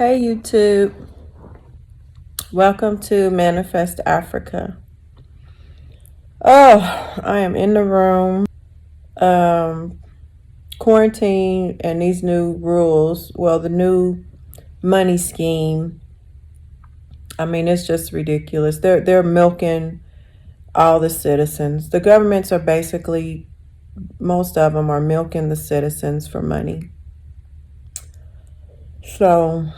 Hey YouTube, welcome to Manifest Africa. Oh, I am in the room, um, quarantine and these new rules. Well, the new money scheme. I mean, it's just ridiculous. They're milking all the citizens. The governments are basically, most of them are milking the citizens for money. So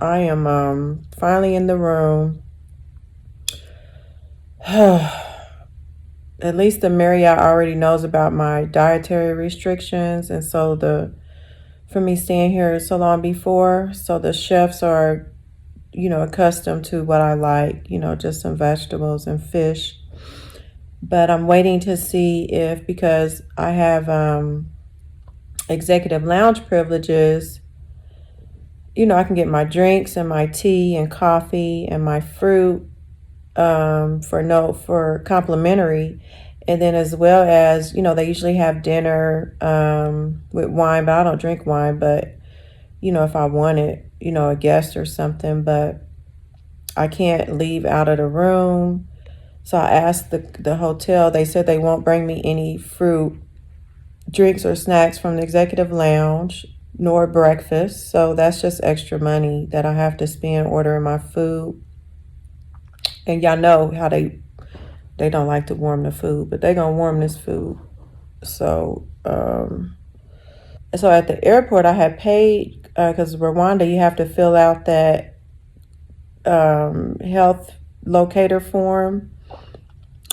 I am finally in the room. At least the Marriott already knows about my dietary restrictions, and so for me staying here so long before, so the chefs are, accustomed to what I like, just some vegetables and fish. But I'm waiting to see if, because I have executive lounge privileges, I can get my drinks and my tea and coffee and my fruit for complimentary. And then as well as, they usually have dinner with wine, but I don't drink wine. But, if I wanted, a guest or something, but I can't leave out of the room. So I asked the hotel. They said they won't bring me any fruit, drinks, or snacks from the executive lounge, nor breakfast. So that's just extra money that I have to spend ordering my food. And y'all know how they don't like to warm the food, but they're gonna warm this food. So so at the airport I had paid, because Rwanda, you have to fill out that health locator form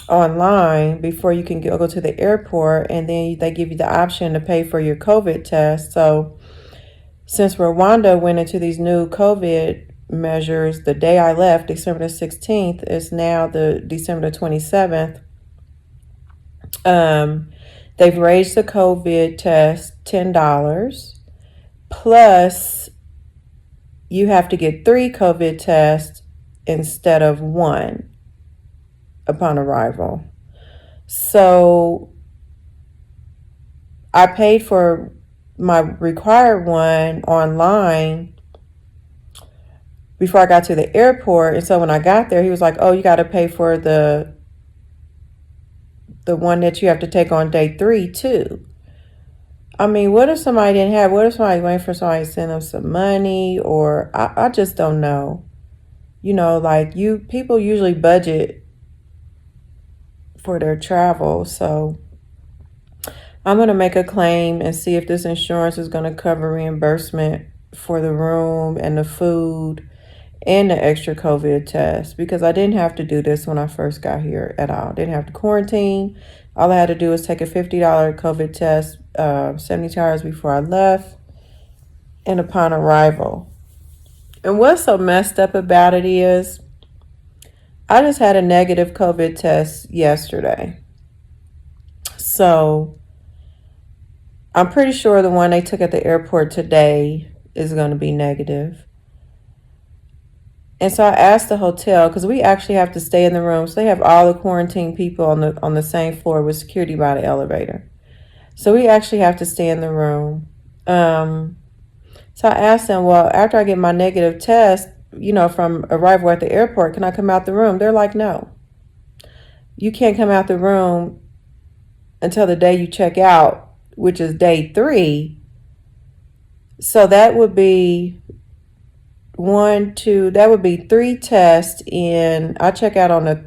online before you can go to the airport, and then they give you the option to pay for your COVID test. So since Rwanda went into these new COVID measures the day I left, December the 16th, is now the December the 27th. They've raised the COVID test $10, plus you have to get 3 COVID tests instead of 1 upon arrival. So I paid for my required one online before I got to the airport. And so when I got there, he was like, oh, you got to pay for the one that you have to take on day 3 too. I mean, what if somebody didn't have, what if somebody waiting for somebody to send them some money, or I just don't know. Like people usually budget for their travel. So I'm going to make a claim and see if this insurance is going to cover reimbursement for the room and the food and the extra COVID test, because I didn't have to do this when I first got here at all. Didn't have to quarantine. All I had to do was take a $50 COVID test 72 hours before I left and upon arrival. And what's so messed up about it is I just had a negative COVID test yesterday. So I'm pretty sure the one they took at the airport today is going to be negative. And so I asked the hotel, because we actually have to stay in the room. So they have all the quarantine people on the same floor with security by the elevator. So we actually have to stay in the room. So I asked them, well, after I get my negative test, from arrival at the airport, can I come out the room? They're like, no. You can't come out the room until the day you check out, which is day 3. So that would be 3 tests I check out on the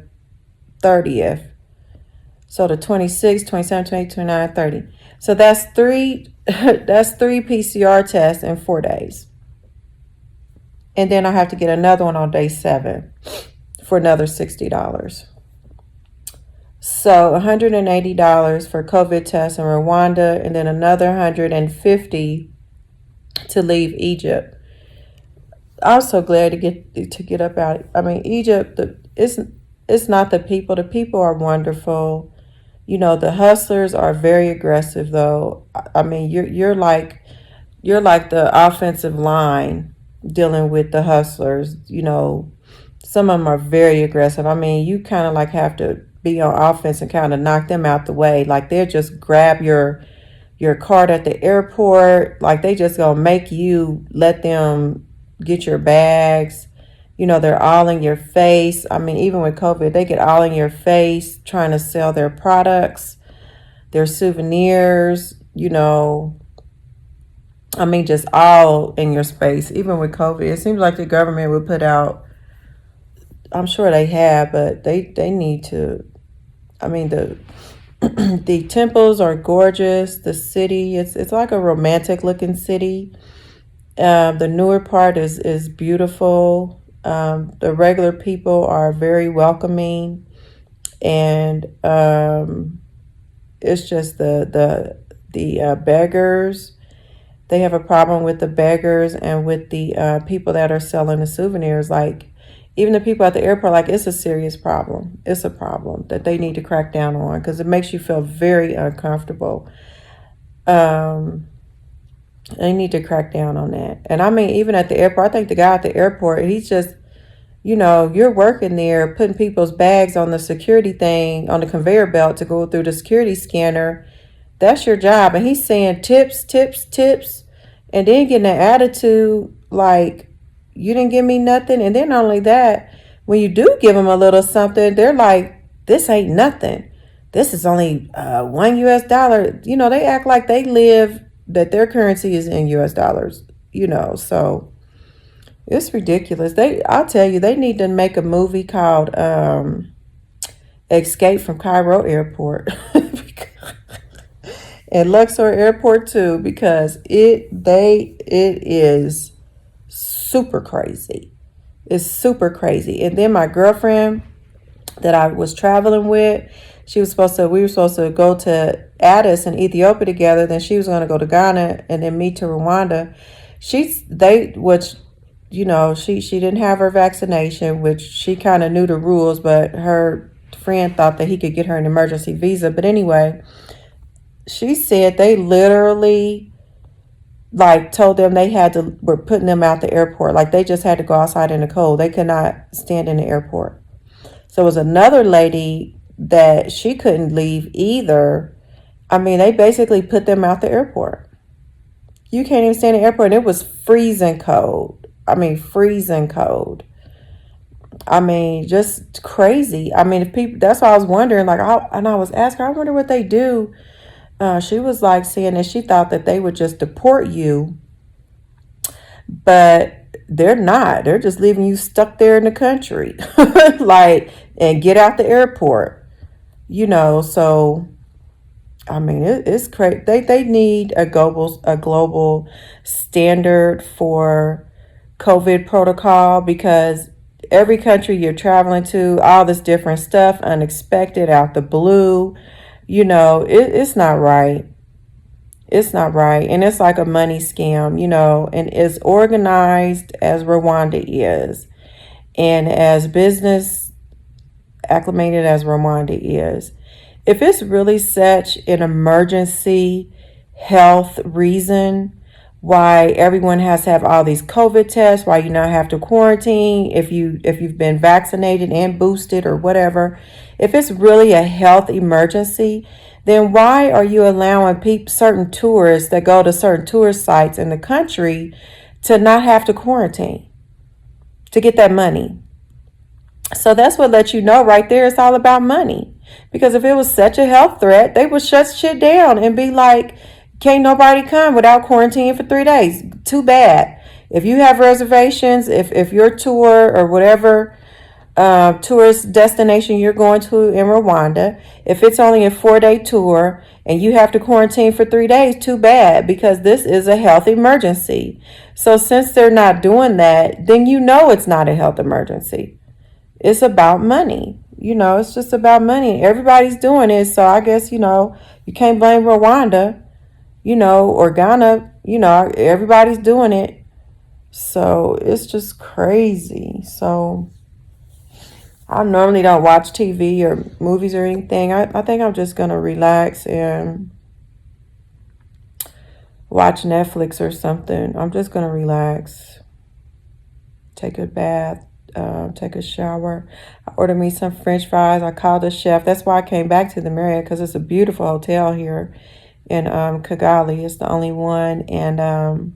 30th. So the 26th, 27th, 28th, 29th, 30. So that's 3 PCR tests in 4 days. And then I have to get another one on day 7 for another $60. So $180 for COVID tests in Rwanda, and then another $150 to leave Egypt. I'm so glad to get up out. I mean, Egypt, it's not the people. The people are wonderful. The hustlers are very aggressive, though. I mean, you're like the offensive line dealing with the hustlers. Some of them are very aggressive. I mean, you kind of like have to be on offense and kind of knock them out the way. Like they'll just grab your your card at the airport. Like they just gonna make you let them get your bags. They're all in your face. I mean, even with COVID, they get all in your face trying to sell their products, their souvenirs, I mean, just all in your space. Even with COVID, it seems like the government would put out, I'm sure they have, but they need to, I mean, the temples are gorgeous. The city, it's like a romantic looking city. The newer part is beautiful. The regular people are very welcoming, and it's just the beggars. They have a problem with the beggars and with the people that are selling the souvenirs. Like even the people at the airport, like it's a serious problem. It's a problem that they need to crack down on because it makes you feel very uncomfortable. They need to crack down on that. And I mean, even at the airport, I think the guy at the airport, he's just, you're working there, putting people's bags on the security thing, on the conveyor belt to go through the security scanner. That's your job. And he's saying tips, tips, tips, and then getting an attitude like, you didn't give me nothing. And then not only that, when you do give them a little something, they're like, this ain't nothing. This is only $1 US. They act like they live, that their currency is in US dollars, so it's ridiculous. I'll tell you, they need to make a movie called Escape from Cairo Airport and Luxor Airport too, because it is super crazy. It's super crazy. And then my girlfriend that I was traveling with, we were supposed to go to Addis in Ethiopia together. Then she was going to go to Ghana and then me to Rwanda. She didn't have her vaccination, which she kind of knew the rules, but her friend thought that he could get her an emergency visa. But anyway, she said they literally told them were putting them out the airport. Like they just had to go outside in the cold. They could not stand in the airport. So it was another lady that she couldn't leave either. I mean, they basically put them out the airport. You can't even stand in the airport. And it was freezing cold. I mean, freezing cold. I mean, just crazy. I mean, if people, that's why I was wondering, and I was asking her, I wonder what they do. She was saying that she thought that they would just deport you, but they're not. They're just leaving you stuck there in the country, and get out the airport. So I mean, it's crazy. They need a global standard for COVID protocol, because every country you're traveling to, all this different stuff, unexpected, out the blue, it's not right. It's not right. And it's like a money scam, and as organized as Rwanda is, and as business acclimated as Rwanda is, if it's really such an emergency health reason why everyone has to have all these COVID tests, why you now have to quarantine if you've been vaccinated and boosted or whatever, if it's really a health emergency, then why are you allowing certain tourists that go to certain tourist sites in the country to not have to quarantine to get that money? So that's what lets you know right there, it's all about money. Because if it was such a health threat, they would shut shit down and be like, can't nobody come without quarantining for 3 days. Too bad. If you have reservations, if your tour or whatever tourist destination you're going to in Rwanda, if it's only a 4-day tour and you have to quarantine for 3 days, too bad, because this is a health emergency. So since they're not doing that, then it's not a health emergency. It's about money. It's just about money. Everybody's doing it. So I guess, you can't blame Rwanda, or Ghana, everybody's doing it. So it's just crazy. So I normally don't watch TV or movies or anything. I think I'm just going to relax and watch Netflix or something. I'm just going to relax, take a bath, take a shower. I ordered me some French fries. I called the chef. That's why I came back to the Marriott, because it's a beautiful hotel here in Kigali. It's the only one. And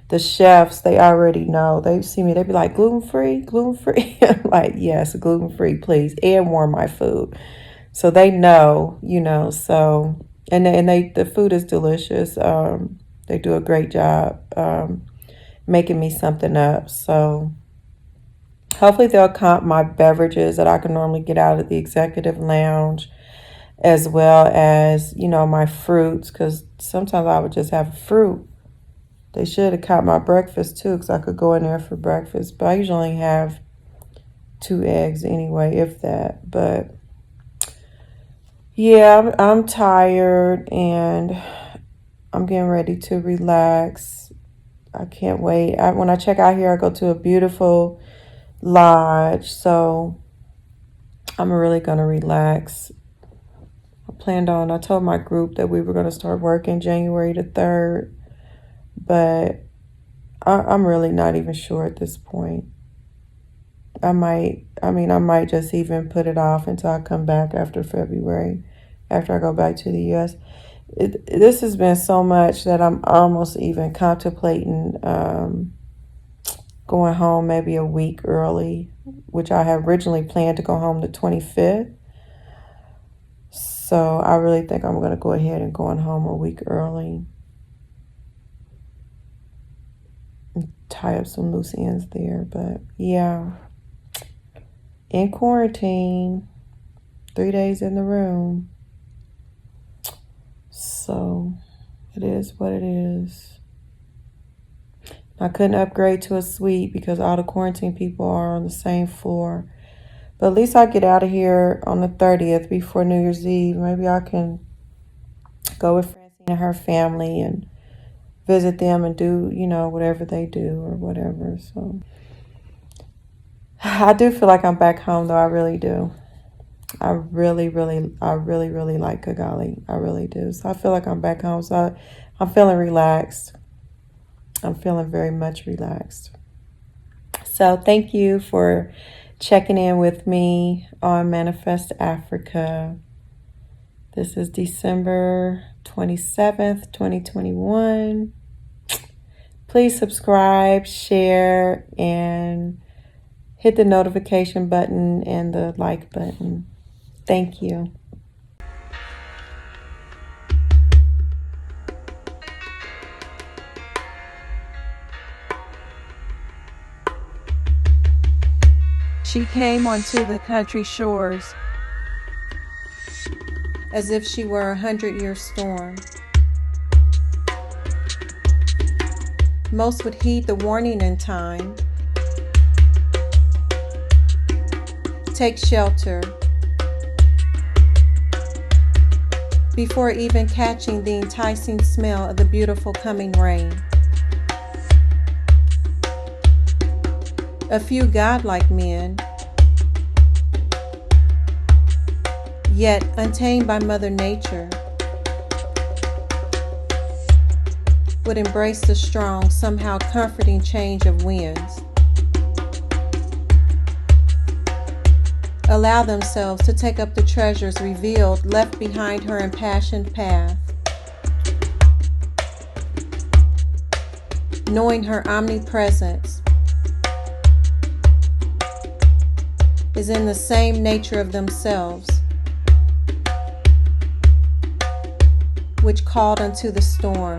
the chefs, they already know. They see me, they be like, gluten-free, gluten-free. I'm like, yes, gluten-free, please, and warm my food. So they know, so, and the food is delicious. They do a great job making me something up. So hopefully they'll comp my beverages that I can normally get out of the executive lounge, as well as, my fruits, because sometimes I would just have a fruit. They should have caught my breakfast too, because I could go in there for breakfast. But I usually only have 2 eggs anyway, if that. But yeah, I'm tired and I'm getting ready to relax. I can't wait. When I check out here, I go to a beautiful lodge. So I'm really going to relax. I told my group that we were going to start working January the 3rd. But I'm really not even sure at this point. I might just even put it off until I come back after February, after I go back to the U.S. This has been so much that I'm almost even contemplating going home maybe a week early, which I had originally planned to go home the 25th. So I really think I'm going to go ahead and going home a week early. Tie up some loose ends there, but yeah. In quarantine, 3 days in the room. So it is what it is. I couldn't upgrade to a suite because all the quarantine people are on the same floor. But at least I get out of here on the 30th before New Year's Eve. Maybe I can go with Francine and her family and visit them and do, whatever they do or whatever. So I do feel like I'm back home, though. I really do. I really like Kigali. I really do. So I feel like I'm back home. So I'm feeling relaxed. I'm feeling very much relaxed. So thank you for checking in with me on Manifest Africa. This is December 27th, 2021. Please subscribe, share, and hit the notification button and the like button. Thank you. She came onto the country shores as if she were a 100-year storm. Most would heed the warning in time. Take shelter before even catching the enticing smell of the beautiful coming rain. A few godlike men, yet untamed by Mother Nature, would embrace the strong, somehow comforting change of winds. Allow themselves to take up the treasures revealed, left behind her impassioned path. Knowing her omnipresence is in the same nature of themselves, which called unto the storm.